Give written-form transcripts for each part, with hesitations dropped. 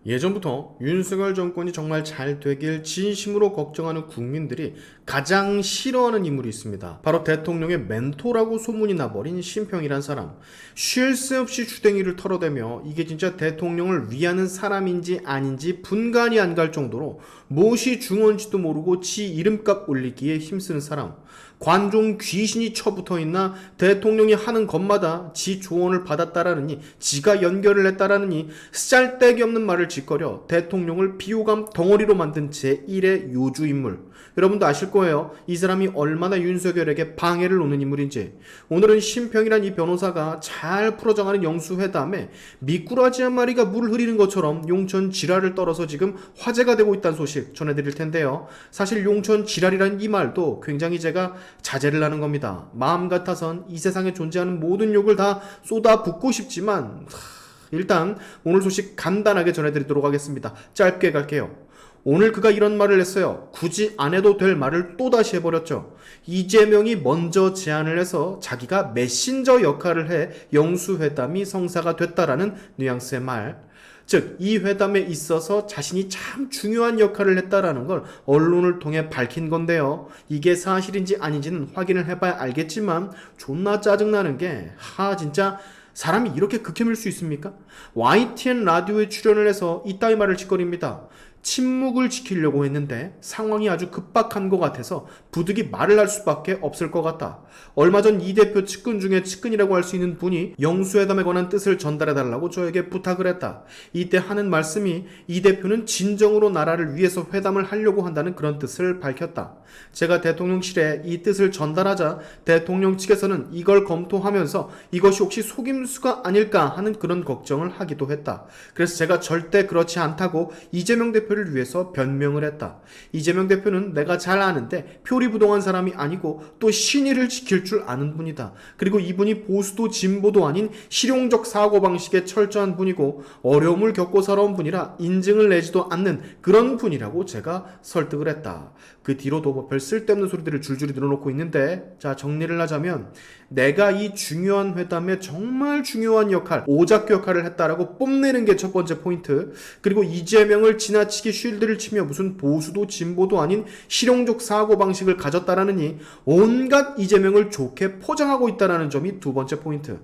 예전부터 윤석열 정권이 정말 잘 되길 진심으로 걱정하는 국민들이 가장 싫어하는 인물이 있습니다. 바로 대통령의 멘토라고 소문이 나버린 심평이란 사람. 쉴 새 없이 주댕이를 털어대며 이게 진짜 대통령을 위하는 사람인지 아닌지 분간이 안 갈 정도로 무엇이 중요한지도 모르고 지 이름값 올리기에 힘쓰는 사람. 관종 귀신이 쳐붙어 있나 대통령이 하는 것마다 지 조언을 받았다라느니 지가 연결을 했다라느니 쓰잘데기 없는 말을 짓거려 대통령을 비호감 덩어리로 만든 제1의 요주인물. 여러분도 아실 거예요. 이 사람이 얼마나 윤석열에게 방해를 놓는 인물인지. 오늘은 심평이란 이 변호사가 잘 풀어져가는 영수회담에 미꾸라지 한 마리가 물을 흐리는 것처럼 용천 지랄을 떨어서 지금 화제가 되고 있다는 소식 전해드릴 텐데요. 사실 용천 지랄이란 이 말도 굉장히 제가 자제를 하는 겁니다. 마음 같아선 이 세상에 존재하는 모든 욕을 다 쏟아붓고 싶지만 일단 오늘 소식 간단하게 전해드리도록 하겠습니다. 짧게 갈게요. 오늘 그가 이런 말을 했어요. 굳이 안 해도 될 말을 또다시 해버렸죠. 이재명이 먼저 제안을 해서 자기가 메신저 역할을 해 영수회담이 성사가 됐다라는 뉘앙스의 말. 즉, 이 회담에 있어서 자신이 참 중요한 역할을 했다라는 걸 언론을 통해 밝힌 건데요. 이게 사실인지 아닌지는 확인을 해봐야 알겠지만 존나 짜증나는 게 진짜 사람이 이렇게 극혐일 수 있습니까? YTN 라디오에 출연을 해서 이따위 말을 짓거립니다. 침묵을 지키려고 했는데 상황이 아주 급박한 것 같아서 부득이 말을 할 수밖에 없을 것 같다. 얼마 전 이 대표 측근 중에 측근이라고 할 수 있는 분이 영수회담에 관한 뜻을 전달해달라고 저에게 부탁을 했다. 이때 하는 말씀이 이 대표는 진정으로 나라를 위해서 회담을 하려고 한다는 그런 뜻을 밝혔다. 제가 대통령실에 이 뜻을 전달하자 대통령 측에서는 이걸 검토하면서 이것이 혹시 속임수가 아닐까 하는 그런 걱정을 하기도 했다. 그래서 제가 절대 그렇지 않다고 이재명 대표를 위해서 변명을 했다. 이재명 대표는 내가 잘 아는데 표리부동한 사람이 아니고 또 신의를 지킬 줄 아는 분이다. 그리고 이분이 보수도 진보도 아닌 실용적 사고방식에 철저한 분이고 어려움을 겪고 살아온 분이라 인증을 내지도 않는 그런 분이라고 제가 설득을 했다. 그 뒤로도 별 쓸데없는 소리들을 줄줄이 늘어놓고 있는데, 자, 정리를 하자면 내가 이 중요한 회담에 정말 중요한 역할, 오작교 역할을 했다라고 뽐내는 게 첫 번째 포인트. 그리고 이재명을 지나치게 쉴드를 치며 무슨 보수도 진보도 아닌 실용적 사고방식을 가졌다라느니 온갖 이재명을 좋게 포장하고 있다는 점이 두 번째 포인트.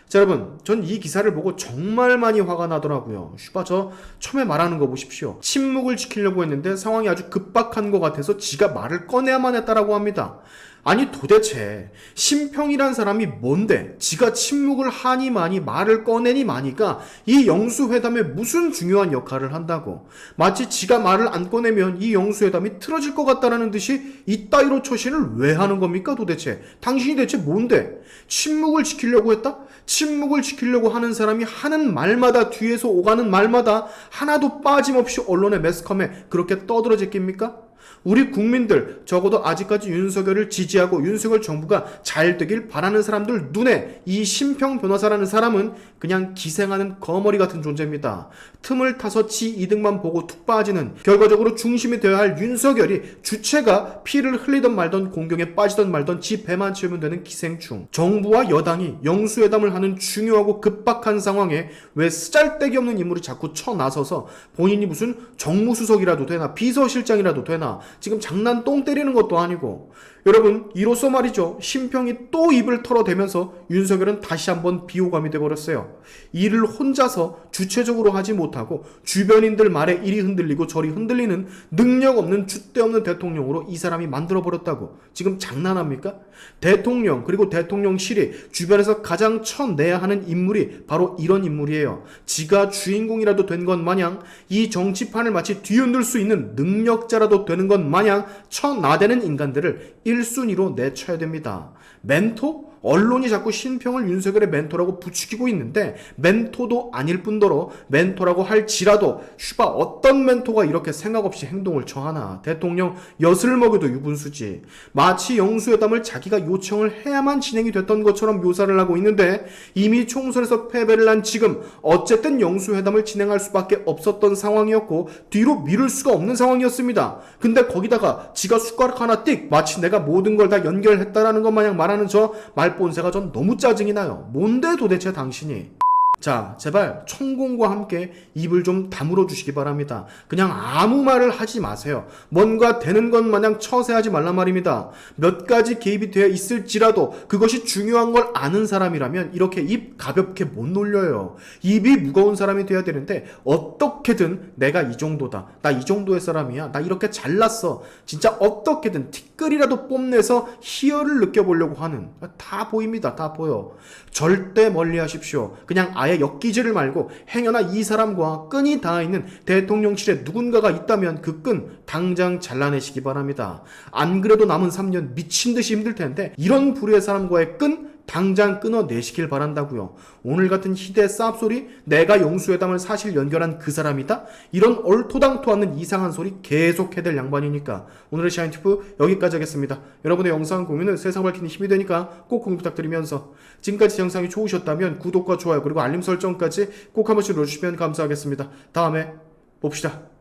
자, 여러분, 전 이 기사를 보고 정말 많이 화가 나더라고요. 저 처음에 말하는 거 보십시오. 침묵을 지키려고 했는데 상황이 아주 급박한 것 같아서 지가 말을 꺼내야만 했다라고 합니다. 아니 도대체 심평이란 사람이 뭔데 지가 침묵을 하니 많이 말을 꺼내니 많이가 이 영수회담에 무슨 중요한 역할을 한다고. 마치 지가 말을 안 꺼내면 이 영수회담이 틀어질 것 같다라는 듯이 이따위로 처신을 왜 하는 겁니까 도대체. 당신이 대체 뭔데. 침묵을 지키려고 했다? 침묵을 지키려고 하는 사람이 하는 말마다 뒤에서 오가는 말마다 하나도 빠짐없이 언론의 매스컴에 그렇게 떠들어제낍니까? 우리 국민들, 적어도 아직까지 윤석열을 지지하고 윤석열 정부가 잘 되길 바라는 사람들 눈에 이 심평 변호사라는 사람은 그냥 기생하는 거머리 같은 존재입니다. 틈을 타서 지 이득만 보고 툭 빠지는, 결과적으로 중심이 되어야 할 윤석열이 주체가 피를 흘리던 말던 공경에 빠지던 말던 지 배만 채우면 되는 기생충. 정부와 여당이 영수회담을 하는 중요하고 급박한 상황에 왜 쓰잘데기 없는 인물이 자꾸 쳐나서서 본인이 무슨 정무수석이라도 되나 비서실장이라도 되나 지금 장난 똥 때리는 것도 아니고. 여러분, 이로써 말이죠. 심평이 또 입을 털어대면서 윤석열은 다시 한번 비호감이 돼버렸어요. 일을 혼자서 주체적으로 하지 못하고 주변인들 말에 이리 흔들리고 저리 흔들리는 능력 없는 줏대 없는 대통령으로 이 사람이 만들어버렸다고. 지금 장난합니까? 대통령 그리고 대통령실이 주변에서 가장 쳐내야 하는 인물이 바로 이런 인물이에요. 지가 주인공이라도 된 것 마냥 이 정치판을 마치 뒤흔들 수 있는 능력자라도 되는 것 마냥 쳐나대는 인간들을 1순위로 내쳐야 됩니다. 멘토? 언론이 자꾸 심평을 윤석열의 멘토라고 부추기고 있는데 멘토도 아닐 뿐더러 멘토라고 할지라도 어떤 멘토가 이렇게 생각 없이 행동을 처하나. 대통령 엿을 먹여도 유분수지. 마치 영수회담을 자기가 요청을 해야만 진행이 됐던 것처럼 묘사를 하고 있는데 이미 총선에서 패배를 한 지금 어쨌든 영수회담을 진행할 수밖에 없었던 상황이었고 뒤로 미룰 수가 없는 상황이었습니다. 근데 거기다가 지가 숟가락 하나 띡 마치 내가 모든 걸 다 연결했다라는 것 마냥 말하는 저 말본새가 전 너무 짜증이 나요. 뭔데 도대체 당신이. 자, 제발 천공과 함께 입을 좀 다물어 주시기 바랍니다. 그냥 아무 말을 하지 마세요. 뭔가 되는 것 마냥 처세하지 말란 말입니다. 몇 가지 개입이 되어 있을지라도 그것이 중요한 걸 아는 사람이라면 이렇게 입 가볍게 못 놀려요. 입이 무거운 사람이 돼야 되는데 어떻게든 내가 이 정도다. 나 이 정도의 사람이야. 나 이렇게 잘났어. 진짜 어떻게든 티끌이라도 뽐내서 희열을 느껴보려고 하는, 다 보입니다. 다 보여. 절대 멀리 하십시오. 그냥 아예 엮이지를 말고 행여나 이 사람과 끈이 닿아 있는 대통령실에 누군가가 있다면 그 끈 당장 잘라내시기 바랍니다. 안 그래도 남은 3년 미친 듯이 힘들 텐데 이런 부류의 사람과의 끈 당장 끊어내시길 바란다고요. 오늘 같은 희대 쌉소리, 내가 용수회담을 사실 연결한 그 사람이다? 이런 얼토당토 않는 이상한 소리 계속 해댈 양반이니까. 오늘의 샤인티프 여기까지 하겠습니다. 여러분의 영상 공유는 세상 밝히는 힘이 되니까 꼭 공유 부탁드리면서, 지금까지 영상이 좋으셨다면 구독과 좋아요 그리고 알림 설정까지 꼭 한 번씩 눌러주시면 감사하겠습니다. 다음에 봅시다.